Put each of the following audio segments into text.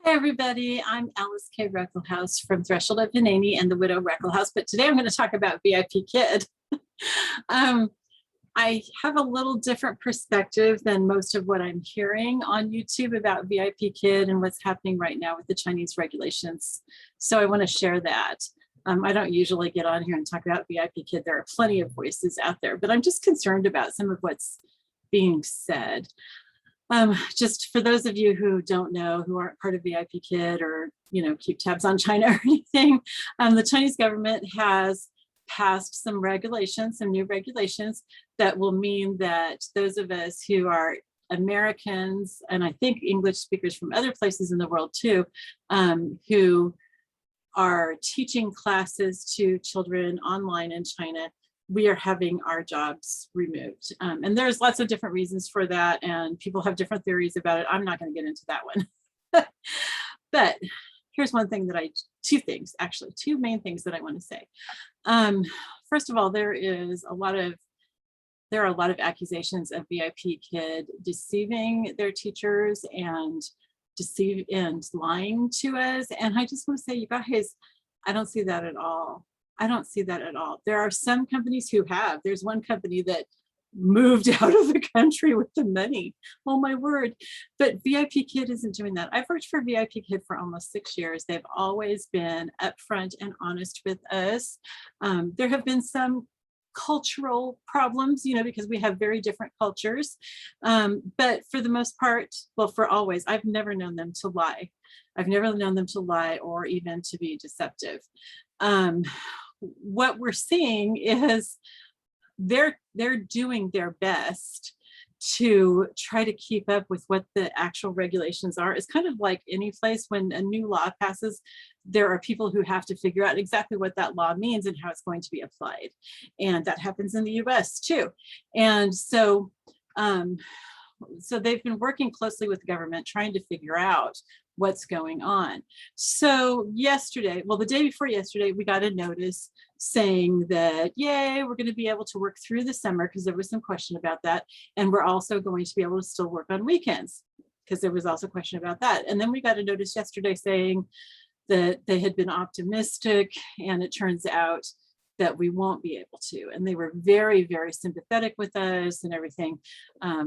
Hi everybody, I'm Alyce-Kay Reckelhaus from Threshold of Hineni and the Widow Reckelhaus, but today I'm going to talk about VIPKid. I have a little different perspective than most of what I'm hearing on YouTube about VIPKid and what's happening right now with the Chinese regulations. So I want to share that. I don't usually get on here and talk about VIPKid. There are plenty of voices out there, but I'm just concerned about some of what's being said. Just for those of you who don't know, who aren't part of VIPKid or, keep tabs on China or anything, the Chinese government has passed some regulations, some new regulations that will mean that those of us who are Americans, and I think English speakers from other places in the world too, who are teaching classes to children online in China, we are having our jobs removed. And there's lots of different reasons for that, and people have different theories about it. I'm not going to get into that one. But here's one thing that two main things that I want to say. First of all, there are a lot of accusations of VIPKid deceiving their teachers and lying to us. And I just want to say, you guys, I don't see that at all. I don't see that at all. There are some companies who have. There's one company that moved out of the country with the money. Oh my word. But VIPKid isn't doing that. I've worked for VIPKid for almost 6 years. They've always been upfront and honest with us. There have been some cultural problems, because we have very different cultures. But for the most part, well, for always, I've never known them to lie. I've never known them to lie or even to be deceptive. What we're seeing is they're doing their best to try to keep up with what the actual regulations are. It's kind of like any place when a new law passes, there are people who have to figure out exactly what that law means and how it's going to be applied. And that happens in the US too. And so, so they've been working closely with the government trying to figure out what's going on. So yesterday, well, the day before yesterday, we got a notice saying that, yay, we're going to be able to work through the summer, because there was some question about that. And we're also going to be able to still work on weekends, because there was also a question about that. And then we got a notice yesterday saying that they had been optimistic, and it turns out that we won't be able to. And they were very, very sympathetic with us and everything,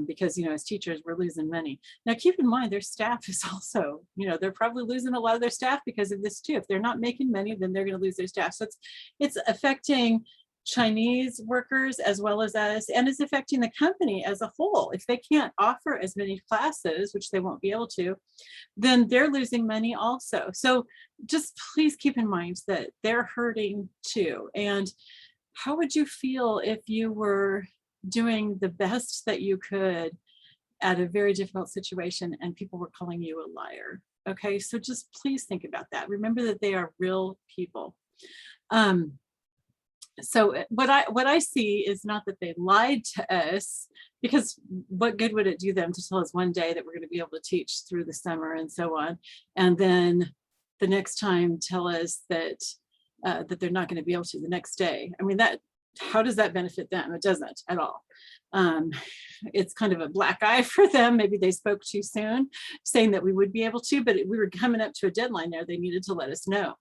because, as teachers, we're losing money. Now, keep in mind, their staff is also, they're probably losing a lot of their staff because of this too. If they're not making money, then they're going to lose their staff. So it's affecting Chinese workers as well as us, and it's affecting the company as a whole. If they can't offer as many classes, which they won't be able to, then they're losing money also. So just please keep in mind that they're hurting too. And how would you feel if you were doing the best that you could at a very difficult situation and people were calling you a liar? Okay, so just please think about that. Remember that they are real people. So what I see is not that they lied to us, because what good would it do them to tell us one day that we're going to be able to teach through the summer and so on, and then the next time tell us that that they're not going to be able to the next day. I mean, how does that benefit them? It doesn't at all. It's kind of a black eye for them. Maybe they spoke too soon saying that we would be able to, but we were coming up to a deadline there. They needed to let us know.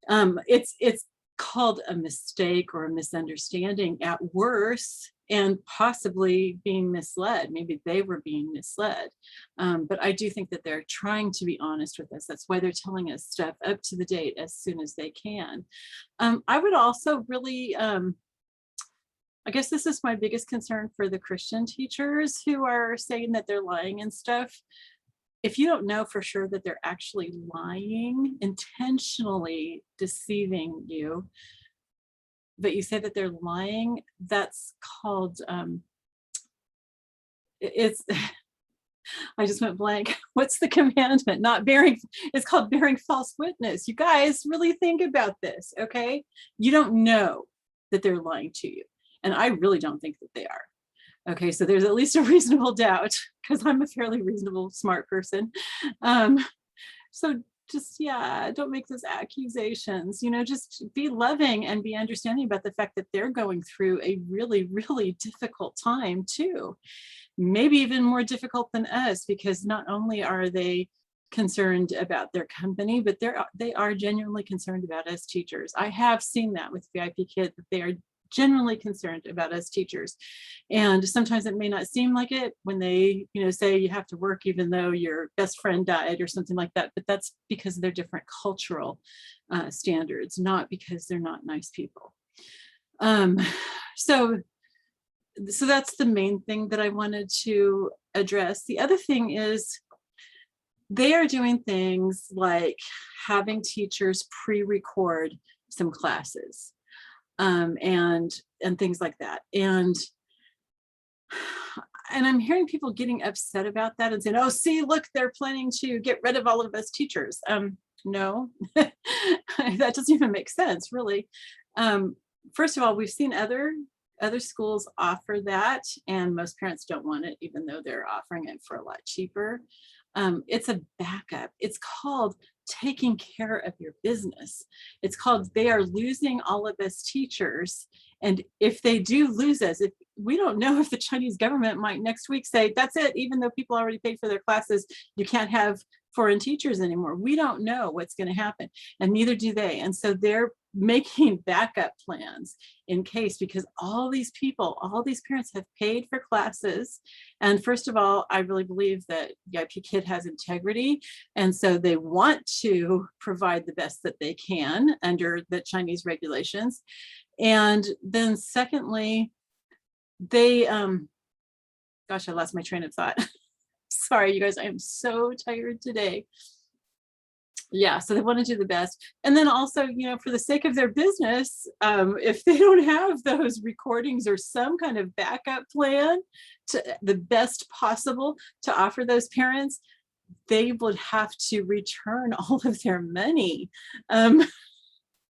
It's called a mistake or a misunderstanding at worst, and possibly being misled. Maybe they were being misled. But I do think that they're trying to be honest with us. That's why they're telling us stuff up to the date as soon as they can. I would also really, I guess this is my biggest concern for the Christian teachers who are saying that they're lying and stuff. If you don't know for sure that they're actually lying, intentionally deceiving you, but you say that they're lying, that's called, I just went blank. What's the commandment? Not bearing, it's called bearing false witness. You guys really think about this, okay? You don't know that they're lying to you. And I really don't think that they are. Okay, so there's at least a reasonable doubt, because I'm a fairly reasonable, smart person. So just, yeah, don't make those accusations, just be loving and be understanding about the fact that they're going through a really, really difficult time too. Maybe even more difficult than us, because not only are they concerned about their company, but they are genuinely concerned about us teachers. I have seen that with VIPKid, that they are genuinely concerned about us teachers. And sometimes it may not seem like it when they, say you have to work even though your best friend died or something like that, but that's because they're different cultural standards, not because they're not nice people. So that's the main thing that I wanted to address. The other thing is they are doing things like having teachers pre-record some classes and things like that. And I'm hearing people getting upset about that and saying, oh, see, look, they're planning to get rid of all of us teachers. No, that doesn't even make sense, really. First of all, we've seen other schools offer that, and most parents don't want it, even though they're offering it for a lot cheaper. It's a backup. It's called taking care of your business. It's called they are losing all of us teachers. And if they do lose us, if we don't know if the Chinese government might next week say, that's it, even though people already paid for their classes, you can't have foreign teachers anymore. We don't know what's going to happen, and neither do they. And so they're making backup plans in case, because all these people, all these parents have paid for classes. And first of all, I really believe that VIPKid has integrity. And so they want to provide the best that they can under the Chinese regulations. And then secondly, they, gosh, I lost my train of thought. Sorry, you guys, I am so tired today. Yeah, so they want to do the best. And then also, for the sake of their business, if they don't have those recordings or some kind of backup plan to the best possible to offer those parents, they would have to return all of their money.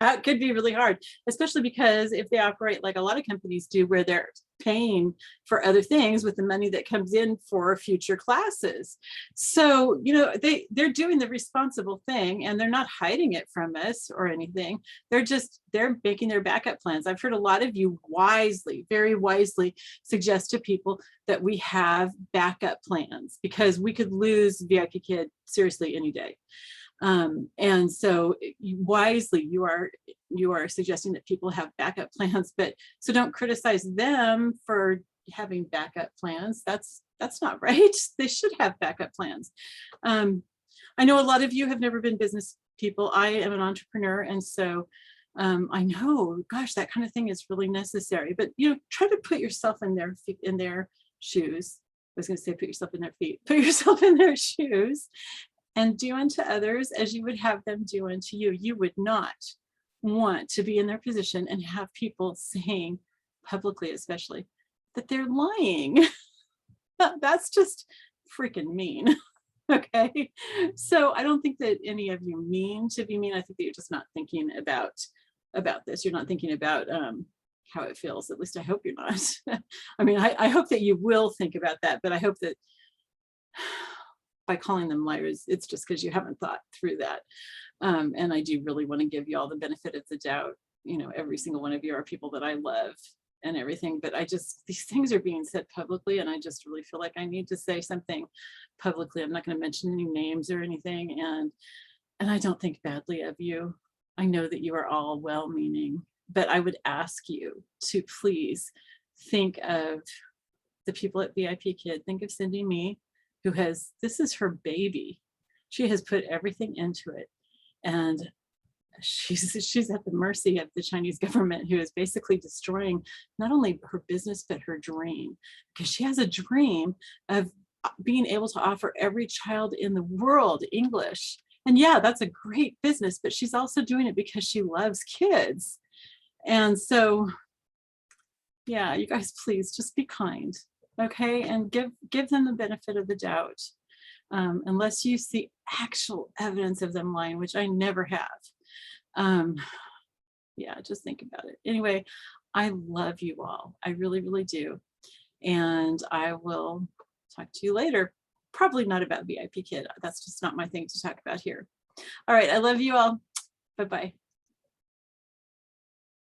That could be really hard, especially because if they operate like a lot of companies do, where they're paying for other things with the money that comes in for future classes. So, they're doing the responsible thing, and they're not hiding it from us or anything. They're making their backup plans. I've heard a lot of you wisely, very wisely suggest to people that we have backup plans, because we could lose VIPKid seriously any day. And so wisely, you are suggesting that people have backup plans, but so don't criticize them for having backup plans. That's not right. They should have backup plans. I know a lot of you have never been business people. I am an entrepreneur, and so I know, gosh, that kind of thing is really necessary. But try to put yourself in their shoes. I was going to say put yourself in their feet. Put yourself in their shoes. And do unto others as you would have them do unto you. You would not want to be in their position and have people saying publicly, especially, that they're lying. That's just freaking mean. Okay. So I don't think that any of you mean to be mean. I think that you're just not thinking about this. You're not thinking about how it feels. At least I hope you're not. I mean, I hope that you will think about that, but I hope that by calling them liars, it's just because you haven't thought through that. And I do really want to give you all the benefit of the doubt. Every single one of you are people that I love and everything, but these things are being said publicly, and I just really feel like I need to say something publicly. I'm not going to mention any names or anything, and I don't think badly of you. I know that you are all well-meaning, but I would ask you to please think of the people at VIPKid. Think of Cindy Me, who this is her baby. She has put everything into it. And she's at the mercy of the Chinese government, who is basically destroying not only her business, but her dream, because she has a dream of being able to offer every child in the world English. And yeah, that's a great business, but she's also doing it because she loves kids. And so, yeah, you guys, please just be kind. Okay, and give them the benefit of the doubt, unless you see actual evidence of them lying, which I never have. Yeah, just think about it. Anyway, I love you all. I really, really do. And I will talk to you later. Probably not about VIPKid. That's just not my thing to talk about here. All right, I love you all. Bye-bye.